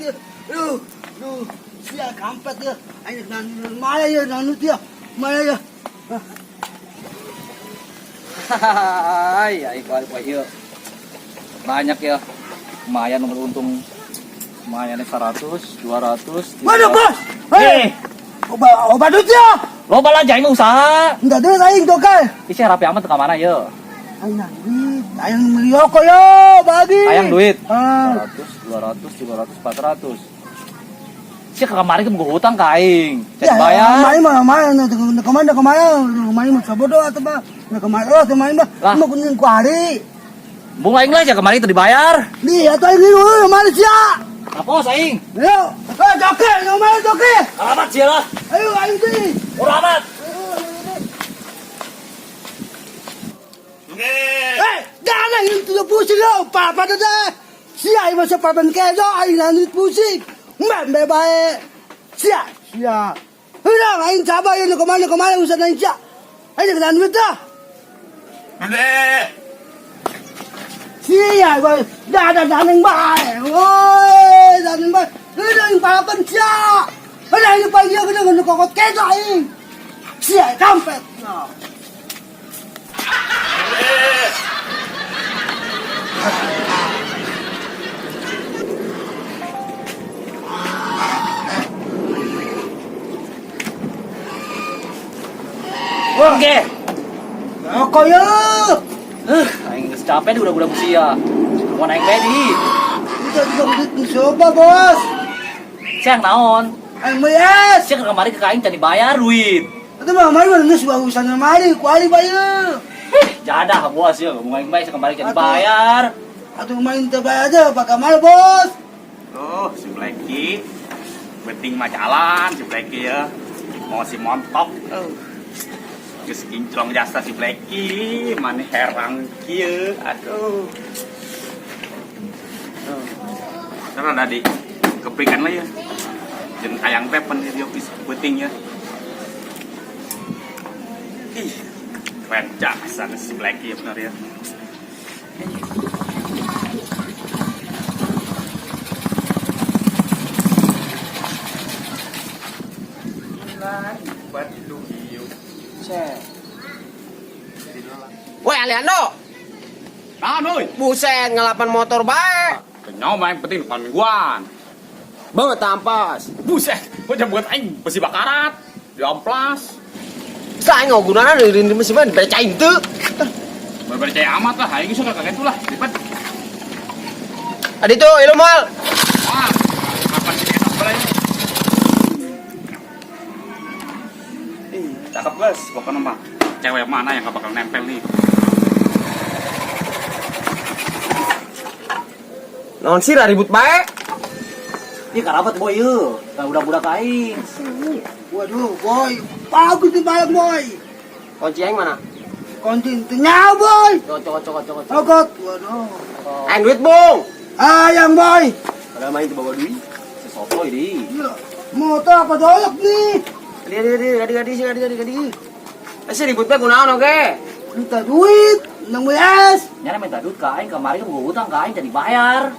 dia. Sia kampret dia. Ayo mana ya nanut dia. Mana ya? Hai, balik yuk. Banyak ya. Lumayan nomor untung. Lumayan 100, 200. Mana bos? Hei. Obat duit ya. Lo bala jaing usaha. Enggak duit aing dokar. Isi rapi amat ke mana ya? Aing duit. Aing beli rokok yo, bagi. Ayang duit. 100, 200, 300, 400. Si kemarin ke mau hutang ka aing. Cek ya, bayar. Main kemana? Main mau sabodo atau apa? Kemana? Oh, main bah. Mau kuning kuari. Bunga aing lah ya kemarin itu dibayar. Nih, atau ini dulu mana sih? Apa aing? Ayo, joke, yang mana joke? Alamat sih lah. Ayo, aing sih. Alamat. Jangan itu pusing lo, papa dah. Si aing masih papan kejo, aing nanti pusing. Mbak baik. Sia. Udah, aing coba ya kemana usah nanya sia. Aing ke duit dah. Sia, boy. Dah daneng baik. Woi, daneng baik. Udah yang papan sia. Udah ini pagi aku dengan kokot kejo aing. Sia, kampret. Oke. Rokok ya. Aing geus capek udah usia. Mau naik bedi. Kita juga coba, bos. Siang naon? Aing melihat. Siang kemarin ke kain tadi bayar duit. Itu mah mana nges bagusan mari, kuali bayar. Jadah bos ya, mau aing bae kemarin tadi bayar. Atuh main tebay aja, pakai mal bos. Tuh, si Blacky. Beting mah jalan si Blacky ya. Mau si montok. Geus kinclong jasa si Blacky, mana herang kieu. Aduh. Karena tadi keprikan lah ya. Jeung hayang teh pen di office beting ya. Ih, keren jasa si Blacky ya benar ya. Woi Aliando, Nah, nuy. buset ngelapan motor baik. Kenyau main penting depan mingguan. Banget tampas. Buset, kok jam buat aing besi bakarat. Di amplas. Saya nggak gunanya dari mesin mana dipercayain tuh. Berpercaya amat lah, aing suka kaget tuh lah. Lipat. Adi tuh, ilu mal. Wah, apa sih enak balai? Cakep guys, pokoknya mah. Cewek mana yang gak bakal nempel nih? Non sih ribut baik. Ih karabat boy yeuh. Ka budak-budak aing. Waduh, boy. Bagus nih banyak, boy. Kunci yang mana? Kontin nyaw, boy. Cokot. Okot. Waduh. Aing duit bung. Ayang, boy. Ada main tuh bawa duit. Si sotoy di. Iya. Motor apa dolok nih? Gadi. Masih ribut baik gunaon oke. Minta duit. Nang belas. Nyana minta duit ka aing kemarin ke hutang ka aing tadi bayar.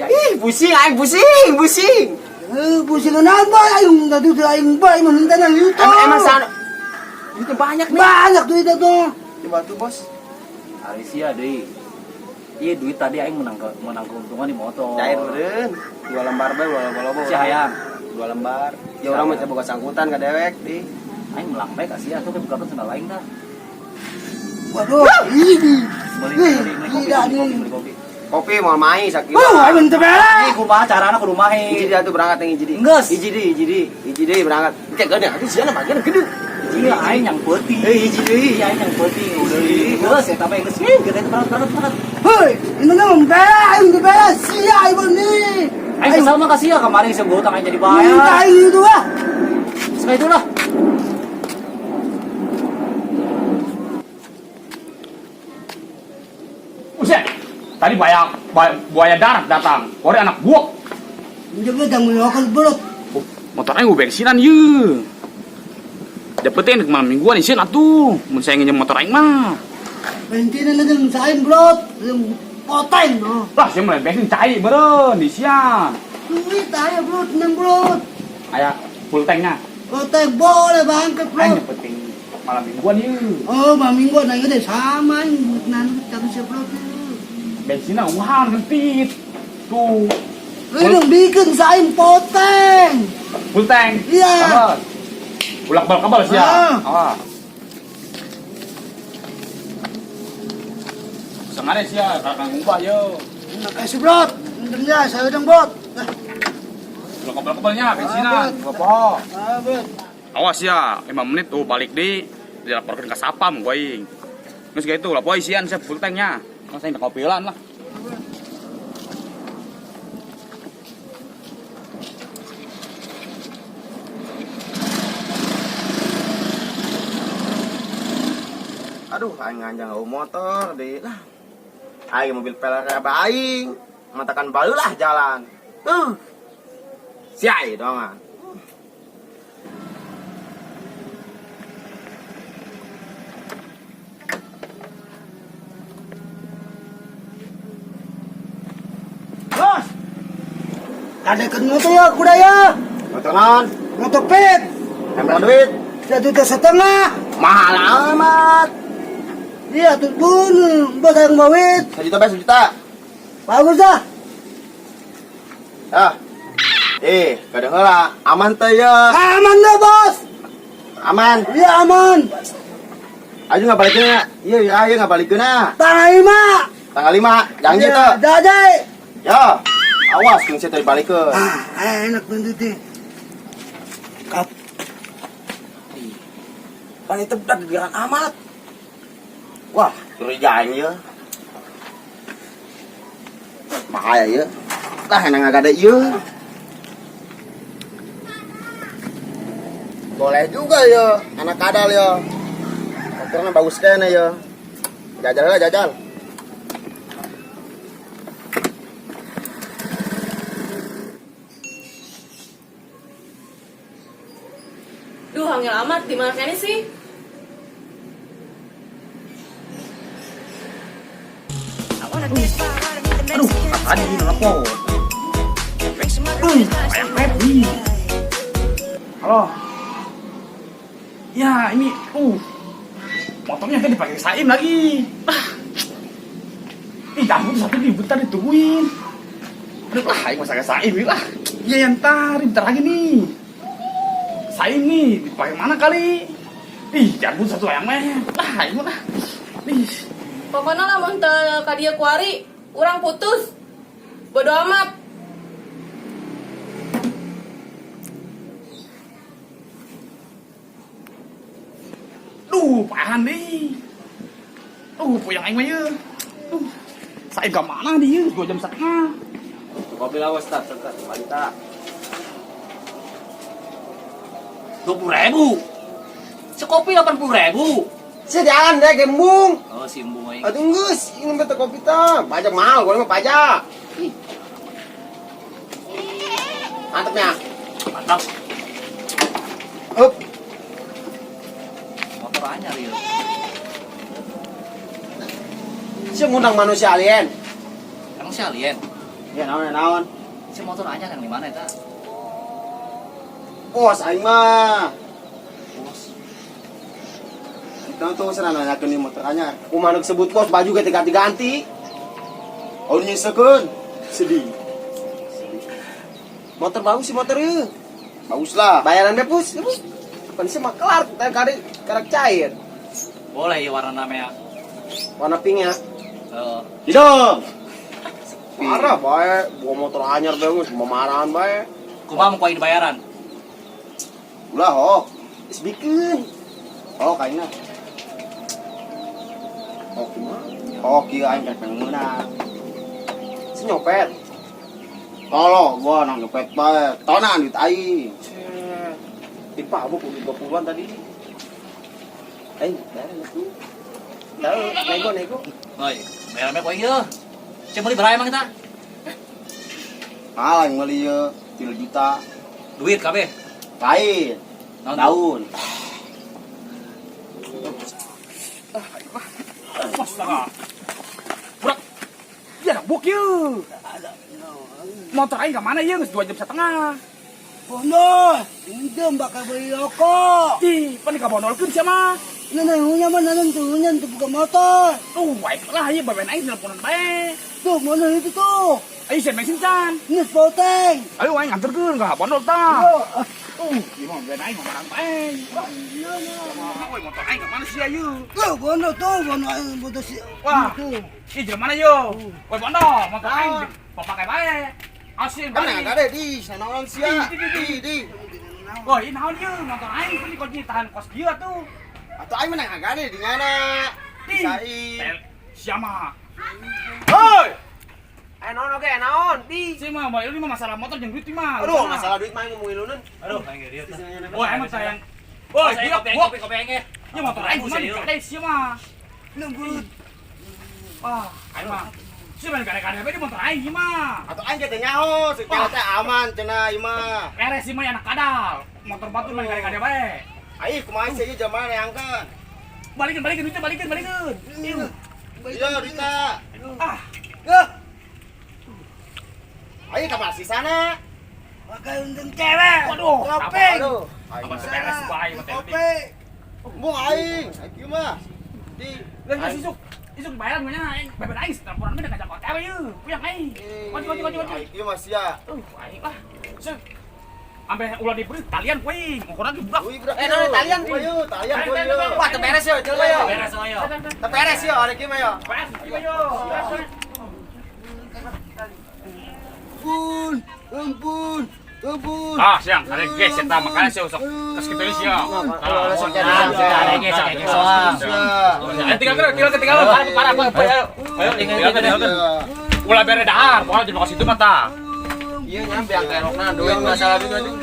Ya Ih, pusing aing pusing. Pusing naon, boy. Ayung minta duit ayung, boy. Minta nang itu. Emang sana. Duitnya banyak nih. Banyak duit itu. Coba tuh bos. hari sia deui. Iya duit tadi aing menang keuntungan di motor. Cair meureun. 2 lembar bae wala-wala. Si hayang 2 lembar. Ya orang mah boga sangkutan ka dewek di. aing melang bae ka sia atuh bukakeun sendal aing dah. Waduh. Ini. Beli kopi. Kopi mau main sakit. Ayung minta belas. Ih kumaha carana kudu mahe. Hiji dia tuh berangkat yang hiji di. Enggeus. Hiji di berangkat. Cek gede, aduh siana bagian gede. Iya aing yang peuting. Hiji deui. Iya aing yang peuting. Geus eta mah geus gede berangkat. Hei, ini nang belas. Ayung minta belas. Sia ibu nih. Aing kesal mah kasih ya kemarin saya hutang aing jadi Minta bayar. itu ah. Sekali itulah. Buset, tadi buaya darat datang. Kore anak buak. Menjaga dan melakukan berot. Motor aing ubek sinan ye. Dapetin malam mingguan isin atuh. Mun saya nginjem motor aing mah. Bensin na lang sa akin, bro. Yung poteng, no? Lah, saya mulai bensin cair beren di sian. Duit aja bro, tenang bro. Ayah full tanknya. Oh teh boleh bangkit bro. Yang penting malam mingguan yuk. Oh minggu nanya deh sama ini nanti kata siapa bro. Bensinnya mahal ngentit. Tuh. Ini dong bikin sain poteng. Full tank. Iya. Kabel. Ulak bal kabel sih ya. Ah. Sengaja sih ya, kakak ngubah yo. Makasih bro. Bentar saya dong bro. Ulak kabel-kabelnya bensinnya. Ah, Apa? Ah bro. Awas ya, 5 menit tuh balik dilaporkan ke sapam gue. Terus kayak itu lah, boy isian saya full tanknya. Masa ini kopilan lah. Aduh, aing nganjang motor deh lah. Aing mobil peler kayak aing, matakan balulah jalan. Si ai dongan. Bos. Ada kenapa ya kuda ya? Motor non, Motor pet. emang duit 1,5 juta. mahal amat. Iya tuh pun bos yang bawit. 1 juta, 1 juta. Bagus dah. Ya. Kadang lah, aman teh ya. Aman dah bos. Aman. Iya aman. Ayo nggak balikin ya? Iya, ayo nggak balikin ya. Tanggal 5. Tanggal 5, jangan Iya, gitu. Dadai. Ya, awas kung saya tadi balikin. Enak nanti. Kap. Pan itu berat gerak amat. Wah, curigaan ya. Bahaya ya. Tah enak nggak ada ya. Boleh juga ya, anak kadal ya. Motornya bagus kayaknya ya. Jajal lah, jajal. Duh, angel amat. Di mana kayaknya sih? Aduh, tadi nelpon. Ayam Pepi. Halo. Ya, ini motornya kan dipakai Saim lagi. Ih, kamu tuh 1.000 tadi ditungguin. Aduh, aing masa kayak Saim lah. Iya, yang bentar lagi nih. Saim nih, dipakai mana kali? Ih, jangan satu ayam meh. Aing mah. Ih. Pokoknya lah mun teu ka dieu kuari, urang putus. Bodo amat. Duh, pahan nih. Puyang aing mah ye. Saim ke mana dia? 2 jam setengah. Kopi lawas tak, balita. 20.000. Sekopi 80.000. Jangan deh gembung. Oh, simbung aing. Aduh ngus, ini betul kopi tak. Pajak mahal, gue mah pajak. Mantapnya. Mantap. Up. Motor anyar ya. Si ngundang manusia alien. Emang si alien. Ya naon. Si motor anyar yang di mana eta? Oh, aing mah. Bos. Kita tuh senang nanyakeun di motor anyar. Kumaha nu sebut kos baju ganti-ganti. Oh, nyesekeun. Sedih. Motor bagus sih motor ieu. Bagus lah. Bayaran deh pus. Kan sih mah kelar, kita karak cair. Boleh ya warna namanya. Warna pink ya. Eh, Marah bae, bawa motor anyar bae, semua marahan bae. kumaha mau koin bayaran? Ulah oh, is bikin. Oh kayaknya. Oh kumaha? Oh kieu aing kan menang. Si nyopet. Tolo, gua nang nyopet bae. Tonan duit aing. Tipa abu 20-an tadi. Itu. Nego. Oi, bayarannya koin ye. Saya beli berapa emang kita? Ah, yang beli 3 juta. Duit kabeh. Lain. Daun. Astaga. Burak. Ya, buk ye. motor aing ke mana ya? Geus 2 jam setengah. Bono, indem bakal beli rokok. Ih, pan kabonolkeun sia mah. Nenengnya mah nentunya untuk buka motor. Baiklah ieu baben aing teleponan bae. Tuh, mana itu tuh? Ayo sen bensin can. Ini spoteng. Ayo aing anterkeun ka bondol tah. Yo, Ieu mah baben aing marang bae. Woi, motor aing ke mana sia ieu? tuh, bono aing bodo si. Wah. Tuh. Ih, jeung mana yo? Woi, bondol, motor aing pakai bae. Asin Kan balik. enggak ada di sana orang sia. Di. Woi, ini naon ieu? Motor aing kan kunci tahan kos kieu tuh. Atau aing mana enggak ada di mana? Bisain. Siapa? Hoi. Naon oge, naon? Di. Si mah, ini mah masalah motor jeung duit mah. Aduh, masalah duit mah ngomongin lu nun. Aduh, Woi, emang sayang. Woi, dia kopi aing ge. Ieu motor aing mah dikade si mah. Lembut. Wah, aing mah. Si mah kade-kade bae di motor aing ieu mah. Atau aing teh nyaho, segala teh aman cenah ieu mah. Beres si mah anak kadal. Motor batu mah kade-kade bae. Aing kumaha sih ieu jam mana diangkat? Balikin duitnya, balikin. Ieu. Iya, Rita. Ah, Aing ka mana sih sana? Pakai untung cewek. waduh, Kopeng. Aduh. Aing mah beres bae mah teh. Kopeng. Bung aing, ieu mah. Di. Geus isuk bayar mah nya aing beben aing teleponan mah ngajak hotel ieu. Puyang aing. Wajib. Ieu mah sia. Aing lah. Seuh. Ampe ulah diberi talian poing. Ukuran di budak. Uy, bro. naon talian, Di? Talian yo. Wah, teu beres yo, jeung yo. Beres mah yo. Teu beres yo, ari kieu mah yo. Beres yo. Ampun. Ah, siang, ada guys, eta makanya sih usah kes kitu nih sia. Kalau sok jadi ada guys, kayak soang. Ayo tinggal, parah. Ayo, tinggalkan. Ulah bere dahar, pokoknya di lokasi itu mah tah. Ieu nyampe yang kerokna duit masalah duit anjing.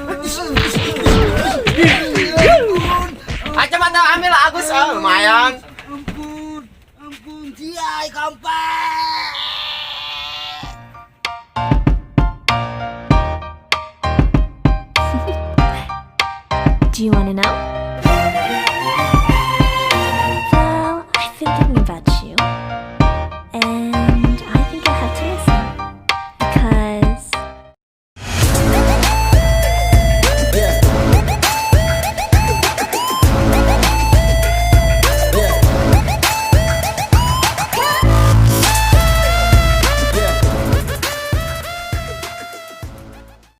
Aja mata ambil Agus lumayan. Ampun, siai kampung. Do you want to know? Well, I've been thinking